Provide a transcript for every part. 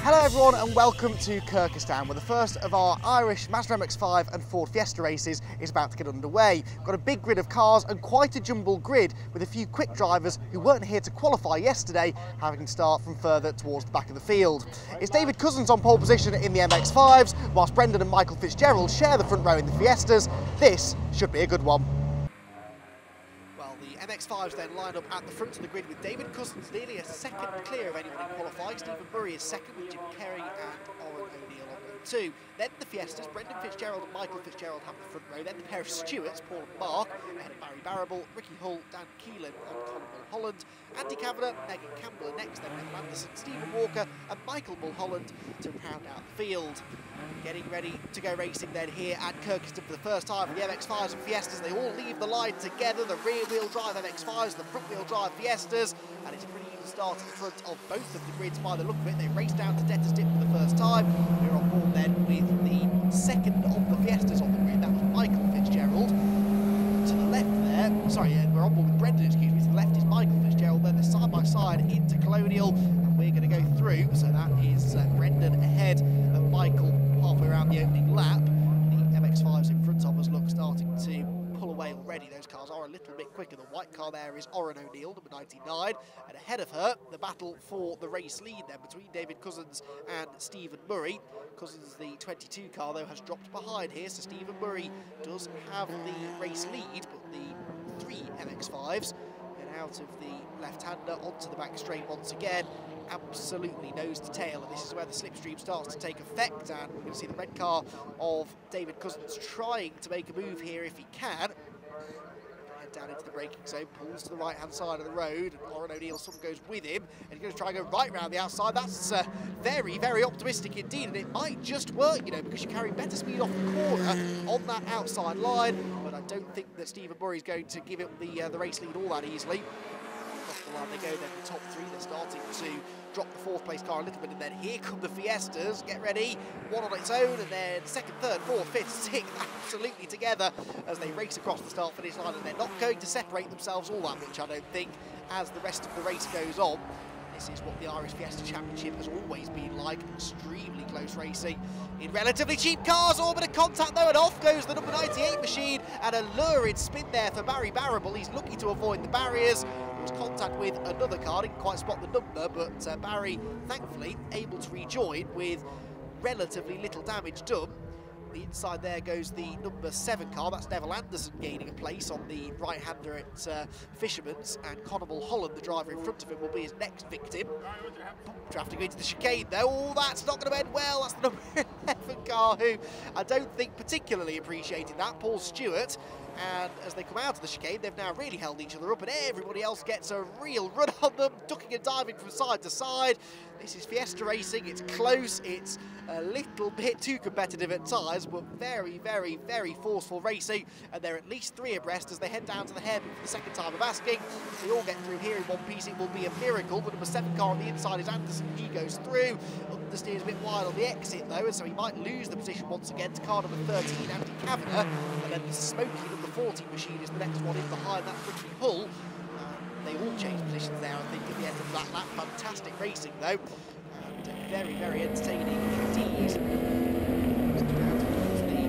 Hello everyone and welcome to Kyrgyzstan, where the first of our Irish Mazda MX-5 and Ford Fiesta races is about to get underway. We've got a big grid of cars and quite a jumbled grid with a few quick drivers who weren't here to qualify yesterday, having to start from further towards the back of the field. It's David Cousins on pole position in the MX-5s, whilst Brendan and Michael Fitzgerald share the front row in the Fiestas. This should be a good one. The MX-5s then lined up at the front of the grid with David Cousins nearly a second clear of anyone in qualifying. Stephen Murray is second with Jim Kerry and Oren O'Neill on row 2. Then the Fiestas, Brendan Fitzgerald and Michael Fitzgerald have the front row. Then the pair of Stewarts, Paul and Mark, ahead of Barry Barrable, Ricky Hull, Dan Keelan and Colin Mulholland. Andy Kavanagh, Megan Campbell are next, then Neville Anderson, Stephen Walker and Michael Mulholland to round out the field. Getting ready to go racing then here at Kyrgyzstan for the first time for the MX-5s and Fiestas. They all leave the line together, the rear-wheel drive MX-5s, the front-wheel drive Fiestas, and it's a pretty even start at the front of both of the grids by the look of it. They race down to Debtors Dip for the first time. We're on board then with the second of the Fiestas on the grid. That was Michael Fitzgerald. To the left there, we're on board with Brendan, excuse me. To the left is Michael Fitzgerald. Then they're side by side into Colonial, and we're going to go through. So that is Brendan ahead of Michael halfway around the opening lap. The MX-5s in front of us look starting to pull away already. Those cars are a little bit quicker. The white car there is Oren O'Neill, number 99, and ahead of her, the battle for the race lead then between David Cousins and Stephen Murray. Cousins, the 22 car, though, has dropped behind here, so Stephen Murray does have the race lead, but the three MX-5s get out of the left-hander onto the back straight once again. Absolutely nose to tail, and this is where the slipstream starts to take effect, and we're going to see the red car of David Cousins trying to make a move here if he can. Head down into the braking zone, pulls to the right hand side of the road, and Oren O'Neill sort of goes with him, and he's going to try and go right round the outside. That's very, very optimistic indeed, and it might just work, you know, because you're carrying better speed off the corner on that outside line, but I don't think that Stephen Murray's going to give it the race lead all that easily. Across the line they go then, the top three, they're starting to drop the fourth place car a little bit, and then here come the Fiestas. Get ready, one on its own, and then second, third, fourth, fifth, sixth, absolutely together as they race across the start finish line, and they're not going to separate themselves all that much, I don't think, as the rest of the race goes on. This is what the Irish Fiesta Championship has always been like, extremely close racing in relatively cheap cars. All bit of contact though, and off goes the number 98 machine, and a lurid spin there for Barry Barrable. He's lucky to avoid the barriers. There was contact with another car, didn't quite spot the number, but Barry, thankfully, able to rejoin with relatively little damage done. The inside there goes the number 7 car, that's Neville Anderson gaining a place on the right-hander at Fisherman's, and Conor Mulholland, the driver in front of him, will be his next victim. Drafting into the chicane though, oh, that's not going to end well. That's the number 11 car who I don't think particularly appreciated that, Paul Stewart. And as they come out of the chicane, they've now really held each other up, and everybody else gets a real run on them, ducking and diving from side to side. This is Fiesta racing, it's close, it's a little bit too competitive at times, but very, very, very forceful racing, and they're at least 3 abreast as they head down to the hairpin for the second time of asking. If they all get through here in one piece, it will be a miracle. The number 7 car on the inside is Anderson, he goes through. Understeers a bit wide on the exit though, and so he might lose the position once again to car number 13, Andy Kavanagh, and then the smoky number 14 machine is the next one in behind that, Ricky Hull. They all change positions there, I think, at the end of that lap. Fantastic racing, though, and very, very entertaining indeed. Down towards the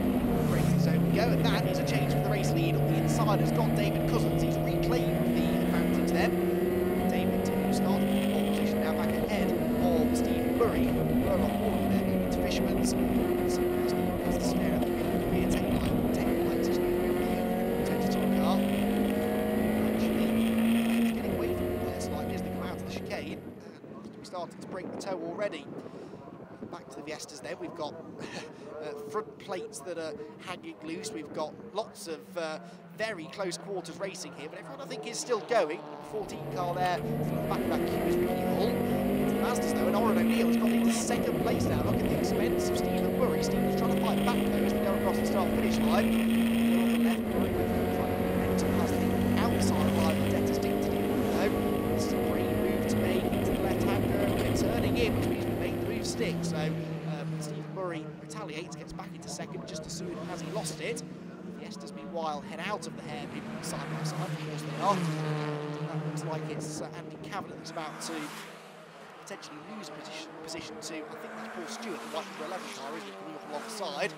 braking zone we go, and that is a change for the race lead. On the inside has got David Cousins. He's reclaimed the advantage then. David, who started in the pole position, now back ahead of Stephen Murray. We're on board there, moving to Fisherman's. So now Stephen has the snare at the rear tail light is going over the 22 car. Chicane, and we started to break the toe already. Back to the Fiestas then, we've got front plates that are hanging loose, we've got lots of very close quarters racing here, but everyone I think is still going. 14 car there from the back of that queue is Ricky Hull. It's the Masters though, and Oren O'Neill has got into second place now. Look at the expense of Stephen Murray. Stephen's trying to fight back though as we go across the start finish line. On the left, Murray trying to momentum past the outside line of Debtors Dip to do though. This is a great move to make into the left-hander, and we're turning in, which means we make the move stick. So Stephen Murray retaliates, gets back into second just as soon as he lost it. Fiestas, meanwhile, head out of the hairpin side by side, of course they are. That looks like it's Andy Kavanagh that's about to potentially lose position to, I think that's Paul Stewart, the white number 11 car, isn't it, coming up alongside.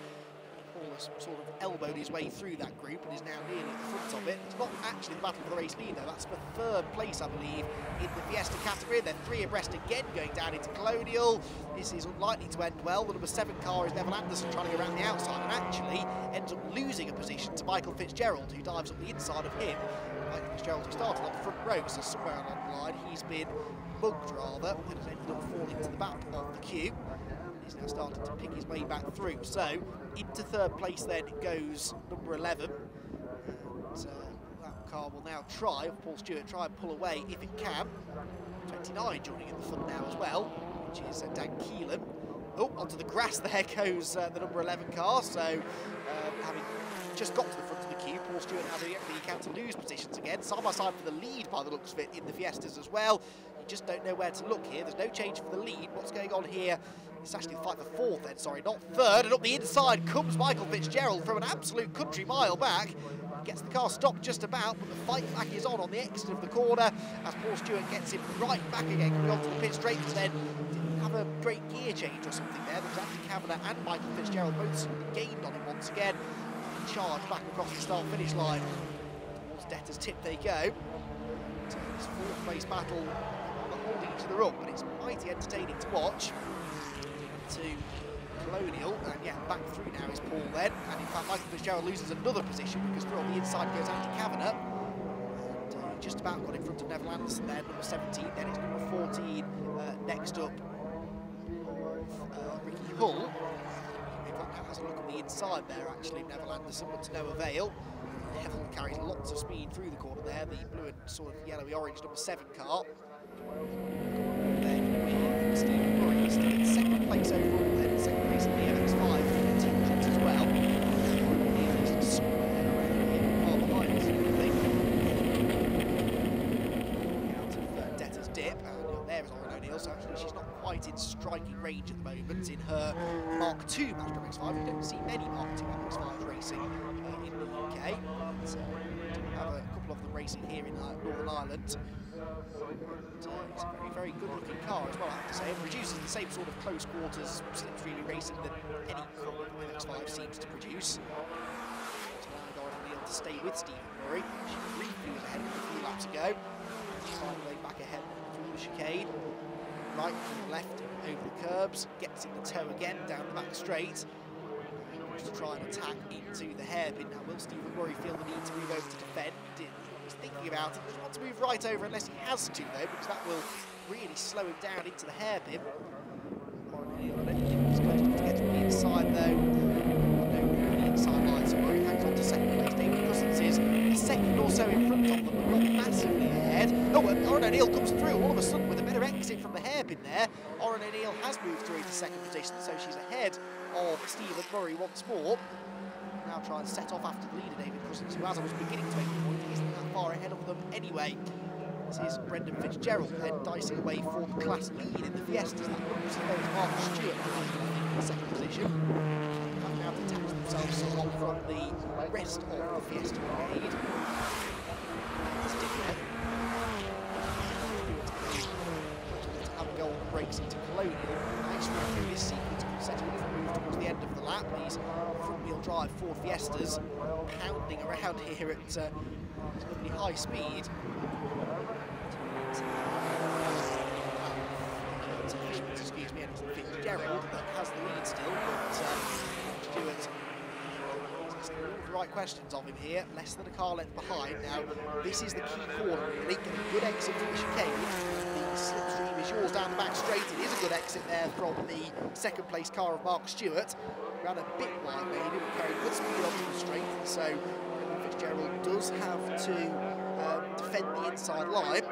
Paul has sort of elbowed his way through that group and is now nearly at the front of it. It's not actually the battle for the race lead though, that's for third place I believe in the Fiesta category. They're 3 abreast again going down into Colonial. This is unlikely to end well. The number 7 car is Neville Anderson trying to go around the outside and actually ends up losing a position to Michael Fitzgerald, who dives up the inside of him. Michael Fitzgerald, who started on the front row, so somewhere along the line he's been bugged rather and has ended up falling to the back of the queue. He's now starting to pick his way back through. So into third place then goes number 11. And, that car will now try, Paul Stewart, try and pull away if it can. 29 joining in the fun now as well, which is Dan Keelan. Oh, onto the grass there goes the number 11 car. So having just got to the front of the queue, Paul Stewart having the account to lose positions again. Side by side for the lead by the looks of it in the Fiestas as well. You just don't know where to look here. There's no change for the lead. What's going on here? It's actually the fight for fourth then, sorry, not third. And up the inside comes Michael Fitzgerald from an absolute country mile back. Gets the car stopped just about, but the fight back is on the exit of the corner as Paul Stewart gets him right back again, coming onto the pit straight, but then didn't have a great gear change or something there. There was Andy Kavanagh and Michael Fitzgerald both gained on him once again. Charge back across the start-finish line. Towards Debtors Tip they go. So this fourth place battle, not holding each other up, but it's mighty entertaining to watch. To Colonial, and yeah, back through now is Paul then, and in fact Michael Fitzgerald loses another position because through on the inside goes Andy Kavanagh, and just about got in front of Neville Anderson there, number 17, then it's number 14 next up of Ricky Hull. In fact now has a look on the inside there actually, Neville Anderson, but to no avail. Neville carries lots of speed through the corner there, the blue and sort of yellowy orange number 7 car. Then Stephen Murray still in second place overall then, second place in the MX5 team shots as well. Somewhere around here, far behind us, I think. Out of Debtors Dip, and there is Oren O'Neill, so actually she's not quite in striking range at the moment in her Mark II Mazda MX5. We don't see many Mark II MX5 racing in the UK. So we have a couple of them racing here in Northern Ireland. It's a very, very good-looking car as well, I have to say. It produces the same sort of close-quarters slipstreamy racing that any MX5 seems to produce. So now Oren O'Neill to stay with Stephen Murray. She briefly was ahead a few laps ago. Finally back ahead through the chicane. Right, left, over the curbs, gets in the toe again, down the back straight. To try and attack into the hairpin. Now, will Stephen Murray feel the need to move over to defend? He's thinking about it. Doesn't want to move right over unless he has to, though, because that will really slow him down into the hairpin. I don't think he's close enough to get to the inside, though. No, the inside line, so Murray hangs on to second place. David Cousins is a second or so in front of them, but not massively ahead. Oh, and Oren O'Neill comes through all of a sudden with a better exit from the hairpin there. Oren O'Neill has moved through into second position, so she's ahead of Stephen Murray once more. Now try and set off after the leader, David Cousins, who, as I was beginning to make the point, isn't that far ahead of them anyway. This is Brendan Fitzgerald then dicing away for the class lead in the Fiestas. That looks as though it's Mark Stewart in the second position. Have now detached themselves somewhat from the rest of the Fiesta brigade. Have goal breaks into Colonial. Nice run through this sequence, setting up for a move towards the end of the lap. These front-wheel drive Ford Fiestas pounding around here at lovely high speed. Excuse me, and it's Fitzgerald that has the lead still, but Stewart asking all the right questions of him here. Less than a car length behind. Now, this is the key corner, really. Get a good exit from the chicane. The slipstream is yours down the back straight. It is a good exit there from the second place car of Mark Stewart. Ran a bit wide, maybe, but carried good speed onto the straight. So Fitzgerald does have to defend the inside line.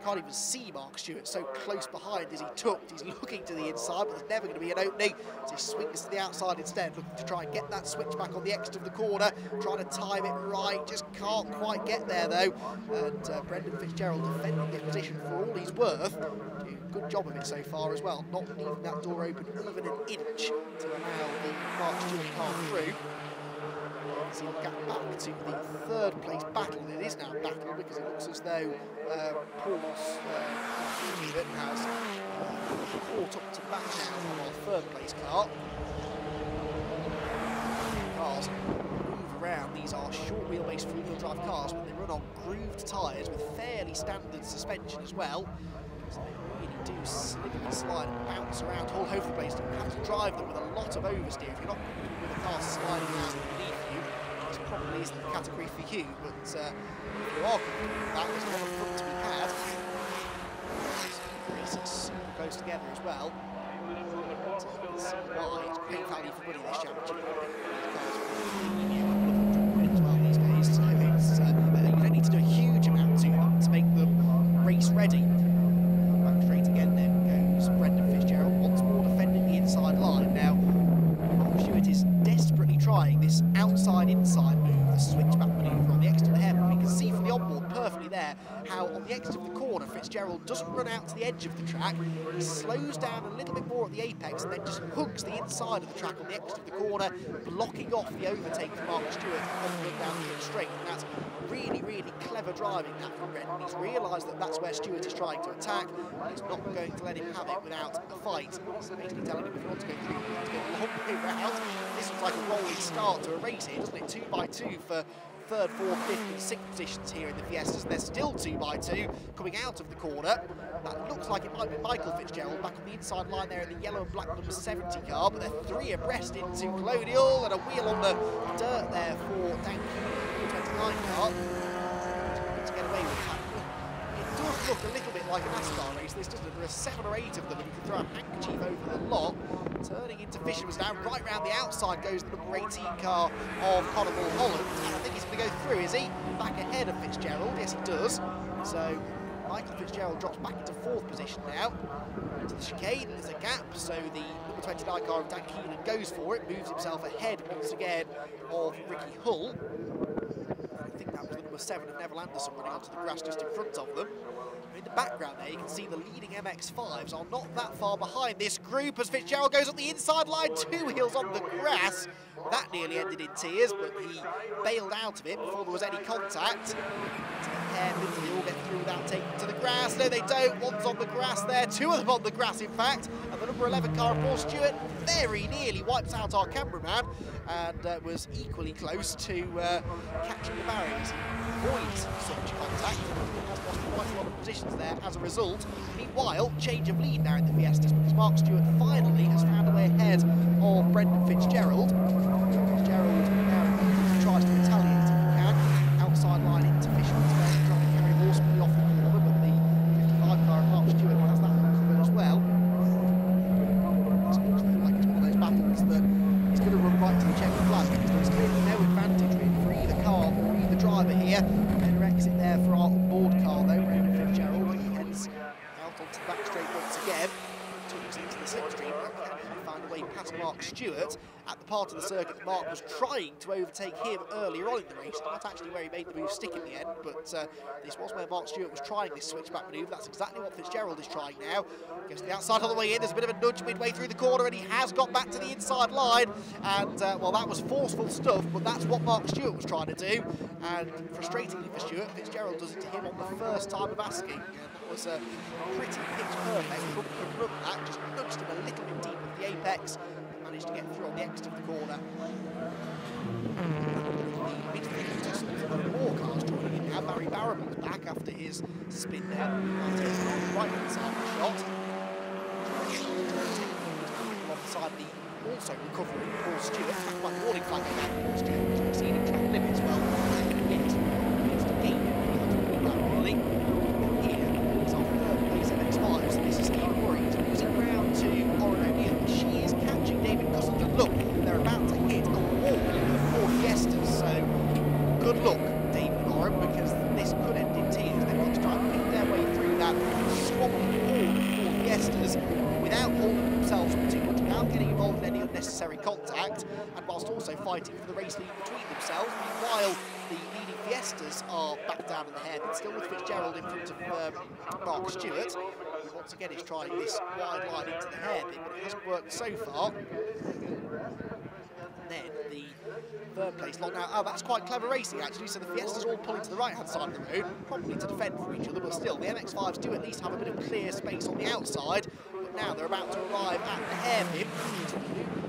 Can't even see Mark Stewart, so close behind as he tucked. He's looking to the inside, but there's never going to be an opening. So he swings to the outside instead, looking to try and get that switch back on the exit of the corner, trying to time it right, just can't quite get there though. And Brendan Fitzgerald defending the position for all he's worth. Doing a good job of it so far as well, not leaving that door open even an inch to allow the Mark Stewart car through. As he'll get back to the third place battle. It is now battle because it looks as though Paul's has back now on our third place car. Cars move around. These are short wheelbase free-wheel drive cars, but they run on grooved tyres with fairly standard suspension as well. So they really do slip and slide and bounce around all over the place. You have to drive them with a lot of oversteer. If you're not with a car sliding around beneath you, this probably isn't the category for you, but if you are comfortable with that, there's a lot of fun to be had. Races super close together as well. It's great value for money, this championship. These cars are as well these days, so it's, you don't need to do a huge amount to them to make them race ready. Back straight again then goes Brendan Fitzgerald, once more defending the inside line. Now, Mark Stewart is desperately trying this outside-inside move, the switchback manoeuvre on the exit of the hairpin. You can see from the onboard perfectly there how on the exit of the corner, Fitzgerald doesn't run out to the edge of the track. He slows down a little bit more at the apex and then just hooks the inside of the track on the exit of the corner, blocking off the overtake from Mark Stewart and run down the straight. And that's really, really clever driving that from Brendan. He's realised that that's where Stewart is trying to attack, and he's not going to let him have it without a fight. He's basically telling him if you want to go through, you have to go a long way round. This looks like a rolling start to a race here, doesn't it? 2x2 for third, fourth, fifth and sixth positions here in the Fiestas, and they're still 2x2 coming out of the corner. That looks like it might be Michael Fitzgerald back on the inside line there in the yellow and black number 70 car, but they're three abreast into Colonial, and a wheel on the dirt there for Dan Keane, 29 car. To get away with that. It does look a little bit like a NASCAR race, this doesn't it? There are 7 or 8 of them, and you can throw a handkerchief over the lot. Turning into Fisherman's now, right round the outside goes the number 18 car of Conor Mulholland, and I think he's going to go through, is he? Back ahead of Fitzgerald, yes he does. So Michael Fitzgerald drops back into 4th position now. To the chicane, there's a gap, so the number 29 car of Dan Keenan goes for it, moves himself ahead once again of Ricky Hull. I think that was the number 7 of Neville Anderson running onto the grass just in front of them. In the background there, you can see the leading MX-5s are not that far behind this group as Fitzgerald goes up the inside line, 2 wheels on the grass. That nearly ended in tears, but he bailed out of it before there was any contact. Do they all get through without taking to the grass? No, they don't. One's on the grass there, 2 of them on the grass, in fact. And the number 11 car of Paul Stewart very nearly wipes out our cameraman and was equally close to catching the barriers. Avoids such contact. Has lost quite a lot of positions there as a result. Meanwhile, change of lead now in the Fiestas because Mark Stewart finally has found a way ahead of Brendan Fitzgerald. Fitzgerald now tries to retaliate if he can. Outside line into Fisherman's there, trying to carry more speed off the corner, but the 55 car of Mark Stewart has that one covered as well. It looks like it's one of those battles that is going to run right to the checkered flag because there's clearly no advantage really for either car or either driver here. Better exit there for our onboard car though, Brendan Fitzgerald. He heads out onto the back straight once again. Tucks into the slipstream, but can he find a way past Mark Stewart at the part of the circuit that Mark was trying to overtake him earlier on in the race. Not actually where he made the move stick in the end, but this was where Mark Stewart was trying this switchback manoeuvre. That's exactly what Fitzgerald is trying now. Goes to the outside on the way in, there's a bit of a nudge midway through the corner, and he has got back to the inside line. And, well, that was forceful stuff, but that's what Mark Stewart was trying to do. And frustratingly for Stewart, Fitzgerald does it to him on the first time of asking. And that was a pretty pitch perfect. Run that, just nudged him a little bit deep at the apex. Managed to get through on the exit of the corner. More cars joining in now. Barry Barrables back after his spin there. Right hand side of the shot. Alongside the also recovering Paul Stewart. Back by the warning flag again. Paul Stewart was exceeding track limits. Well, it's the game that really. Here is our third place MX-5. So this is Steve Murray. He's losing ground to Oren O'Neill. She is catching David Cousins. And look, they're about to hit a wall of 4 Fiestas. So good luck, David and Oren, because this could end in tears. They've got to try and pick their way through that swamping wall of 4 Fiestas without holding themselves up too much, without getting involved in any unnecessary contact, and whilst also fighting for the race lead between themselves. Meanwhile, the leading Fiestas are back down in the hairpin, still with Fitzgerald in front of Mark Stewart, who once again is trying this wide line into the hairpin, but it hasn't worked so far. Then the third place lot now. Oh, that's quite clever racing actually. So the Fiestas all pulling to the right hand side of the road, probably to defend for each other, but still the MX-5s do at least have a bit of clear space on the outside. But now. They're about to arrive at the hairpin.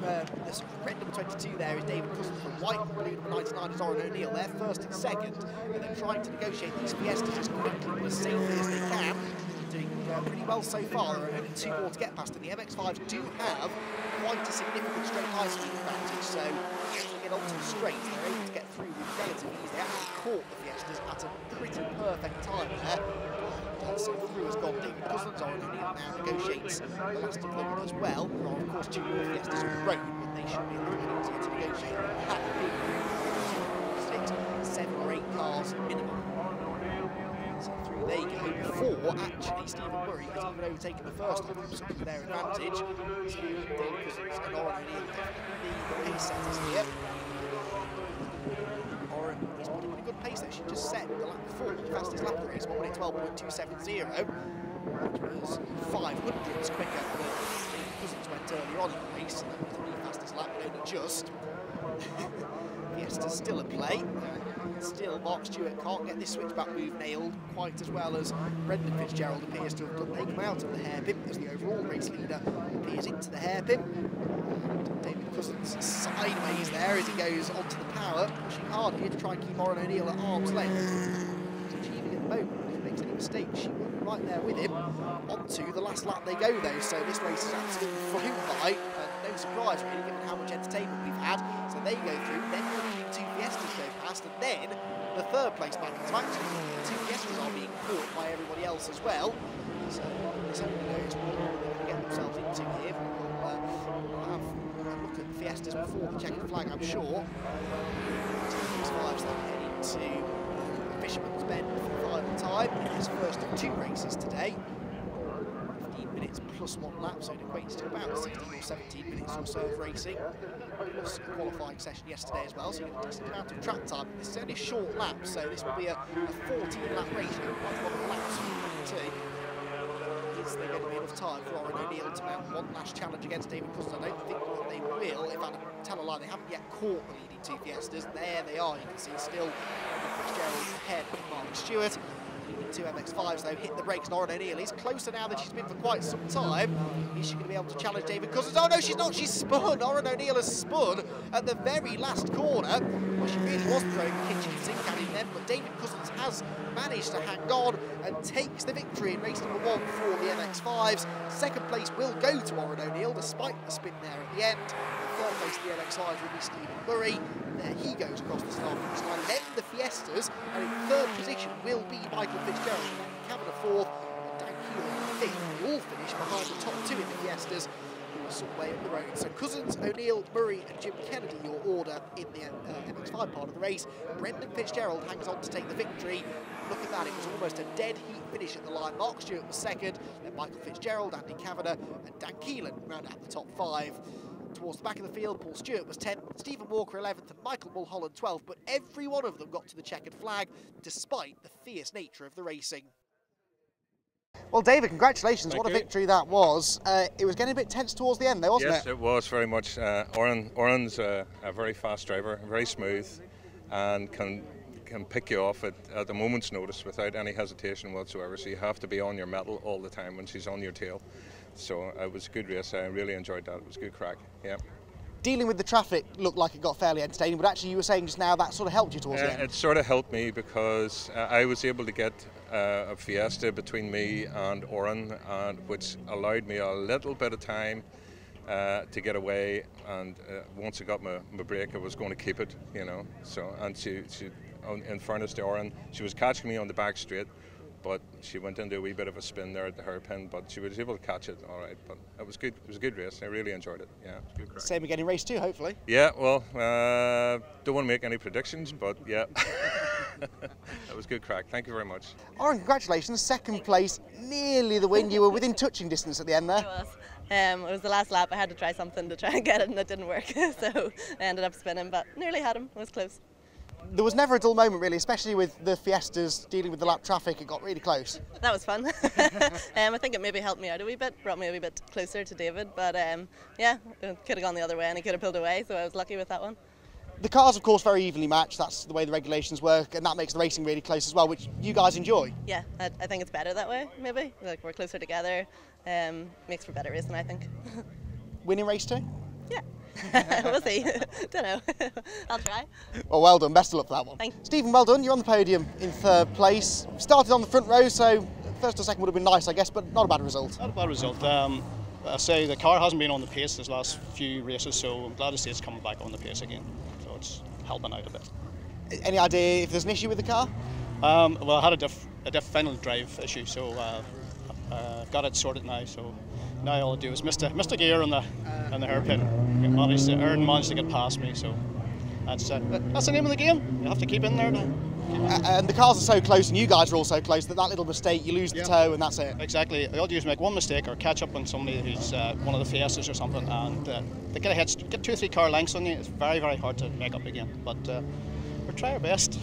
The red number 22 there is David Cousins from white. Blue number 99 is Oren O'Neill. They're first and second, and they're trying to negotiate these Fiestas as quickly but as safely as they can. Doing pretty well so far. There are only 2 more to get past, and the MX-5s do have quite a significant straight high speed advantage, so as they get onto the straight, they're able to get through with relative ease. They actually caught the Fiestas at a pretty perfect time there. So through has gone David Cousins. Oren O'Neill now negotiates the last of them as well. There are of course 2 more Fiestas on the road, but they should be a little bit easier to negotiate. That big 6, 7 or 8 cars minimum. So through they go before actually Stephen Murray has even overtaken the first of them, so to their advantage. So David Cousins and Oren O'Neill definitely the pace setters here. Oren is putting in a good pace there. She just set the lap before the fastest lap of the race, 1 minute 12.270, which was 500ths quicker than David Cousins went earlier on in the race. That was the fastest lap, but only just. Fiesta's still at play. Still, Mark Stewart can't get this switchback move nailed quite as well as Brendan Fitzgerald appears to have done. They come out of the hairpin as the overall race leader appears into the hairpin. And David Cousins sideways there as he goes onto the power, pushing hard here to try and keep Oren O'Neill at arm's length. He's achieving at the moment. If he makes any mistakes, she will be right there with him. Onto the last lap they go though, so this race is absolutely flown by. No surprise really, given how much entertainment we've had. So they go through, then the 2 Fiestas go past, and then the 3rd place back into action. The 2 Fiestas are being caught by everybody else as well. So this only knows what they're going to get themselves into here. We'll have a look at the Fiestas before the checkered flag, I'm sure. These 5s then head into Fisherman's Bend for the final time in this first of 2 races today. 15 minutes plus 1 lap, so it equates to about 16 or 17 minutes or so of racing. Plus a qualifying session yesterday as well, so you get a decent amount of track time. This is only a short lap, so this will be a 14-lap race, quite a lot of laps too. Is there going to be enough time for Oren O'Neill to mount one last challenge against David Cousins? I don't think that they will. If I tell a lie, they haven't yet caught the leading 2 Fiestas. There they are, you can see still Fitzgerald ahead of Mark Stewart. The 2 MX-5s though hit the brakes, and Oren O'Neill is closer now than she's been for quite some time. Is she going to be able to challenge David Cousins? Oh no, she's not, she's spun! Oren O'Neill has spun at the very last corner. Well, she really was throwing the kitchen sink at him then, but David Cousins has managed to hang on and takes the victory in race number 1 for the MX-5s. 2nd place will go to Oren O'Neill, despite the spin there at the end. 3rd place for the MX-5s will be Stephen Murray. There he goes across the start finish line. Then the Fiestas, and in 3rd position will be Michael Fitzgerald. Kavanagh 4th, and Dan Keelan 5th. They all finish behind the top 2 in the Fiestas, who are some way up the road. So Cousins, O'Neill, Murray and Jim Kennedy, your order in the MX-5 part of the race. Brendan Fitzgerald hangs on to take the victory. Look at that, it was almost a dead heat finish at the line. Mark Stewart was 2nd, then Michael Fitzgerald, Andy Kavanagh and Dan Keelan round out the top 5. Towards the back of the field, Paul Stewart was 10th, Stephen Walker 11th and Michael Mulholland 12th, but every one of them got to the checkered flag despite the fierce nature of the racing. Well, David, congratulations. What a victory that was. It was getting a bit tense towards the end though, wasn't it? Yes, it was very much. Oren's a very fast driver, very smooth, and can pick you off at a moment's notice without any hesitation whatsoever, so you have to be on your mettle all the time when she's on your tail. So it was a good race. I really enjoyed that. It was a good crack. Yeah. Dealing with the traffic looked like it got fairly entertaining, but actually you were saying just now that sort of helped you towards the end. It sort of helped me because I was able to get a Fiesta between me and Oren, which allowed me a little bit of time to get away, and once I got my break I was going to keep it, you know. So, and she in fairness to Oren, she was catching me on the back straight, but she went into a wee bit of a spin there at the hairpin, but she was able to catch it all right. But it was good. It was a good race. I really enjoyed it. Yeah, it was good crack. Same again in race 2, hopefully. Yeah, well, don't want to make any predictions, but yeah, that was good crack. Thank you very much. Oren, congratulations. 2nd place, nearly the win. You were within touching distance at the end there. It was. It was the last lap. I had to try something to try and get it, and it didn't work. So I ended up spinning, but nearly had him. It was close. There was never a dull moment really, especially with the Fiestas dealing with the lap traffic. It got really close. That was fun. I think it maybe helped me out a wee bit, brought me a wee bit closer to David, but yeah, it could have gone the other way and he could have pulled away, so I was lucky with that one. The cars, of course, very evenly matched. That's the way the regulations work, and that makes the racing really close as well, which you guys enjoy. Yeah, I think it's better that way, maybe. Like, we're closer together, makes for better racing, I think. Winning race 2? Yeah. We'll see. Don't know. I'll try. Well done. Best of luck for that one. Thanks. Stephen, well done. You're on the podium in 3rd place. Started on the front row, so first or second would have been nice, I guess, but not a bad result. Not a bad result. I say the car hasn't been on the pace this last few races, so I'm glad to see it's coming back on the pace again. So it's helping out a bit. Any idea if there's an issue with the car? Well, I had a diff final drive issue, so I've got it sorted now. So now all I do is missed a gear on the hairpin. Aaron managed to get past me, so that's the name of the game. You have to keep in there now. And the cars are so close, and you guys are all so close, that little mistake, you lose the toe, and that's it. Exactly. All you do is make one mistake or catch up on somebody who's one of the Fiestas or something, and they get 2 or 3 car lengths on you. It's very, very hard to make up again. But we'll try our best.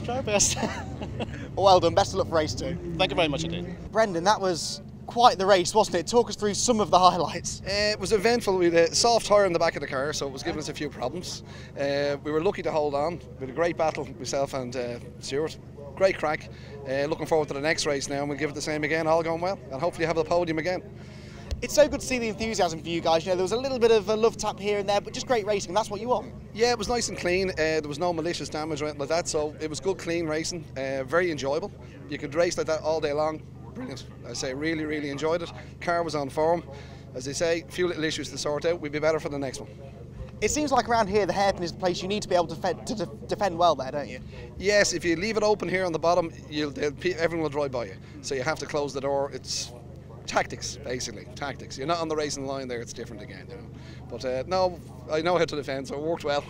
Well done. Best of luck for race 2. Thank you very much indeed. Brendan, that was quite the race, wasn't it? Talk us through some of the highlights. It was eventful. We had a soft tyre in the back of the car, so it was giving us a few problems. We were lucky to hold on. We had a great battle, myself and Stuart. Great crack. Looking forward to the next race now, and we'll give it the same again, all going well, and hopefully have the podium again. It's so good to see the enthusiasm for you guys. You know, there was a little bit of a love tap here and there, but just great racing, and that's what you want. Yeah, it was nice and clean. There was no malicious damage or anything like that, so it was good, clean racing. Very enjoyable. You could race like that all day long. Brilliant. I say, really, really enjoyed it. Car was on form. As they say, a few little issues to sort out. We'll be better for the next one. It seems like around here the hairpin is the place you need to be able to defend well there, don't you? Yes, if you leave it open here on the bottom, everyone will drive by you. So you have to close the door. It's tactics, basically, tactics. You're not on the racing line there, it's different again. You know. But no, I know how to defend, so it worked well.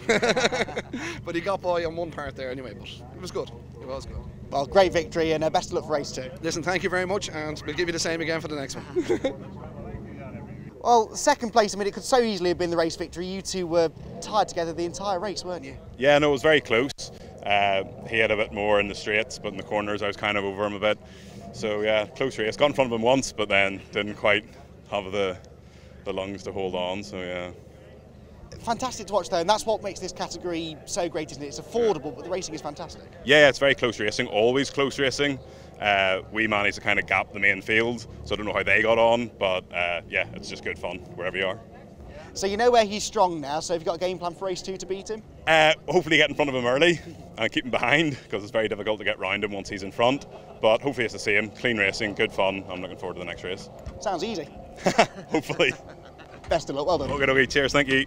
But he got by on one part there anyway, but it was good. It was good. Well, great victory, and best of luck for race 2. Listen, thank you very much, and we'll give you the same again for the next one. Well, 2nd place, I mean, it could so easily have been the race victory. You two were tied together the entire race, weren't you? Yeah, no, it was very close. He had a bit more in the straights, but in the corners I was kind of over him a bit. So yeah, close race. Got in front of him once, but then didn't quite have the lungs to hold on, so yeah. Fantastic to watch though, and that's what makes this category so great, isn't it? It's affordable, but the racing is fantastic. Yeah, it's very close racing, always close racing. We managed to kind of gap the main field, so I don't know how they got on, but yeah, it's just good fun wherever you are. So you know where he's strong now, so have you got a game plan for race 2 to beat him? Hopefully get in front of him early and keep him behind, because it's very difficult to get round him once he's in front. But hopefully it's the same, clean racing, good fun. I'm looking forward to the next race. Sounds easy. Hopefully. Best of luck, well done. Okay, cheers, thank you.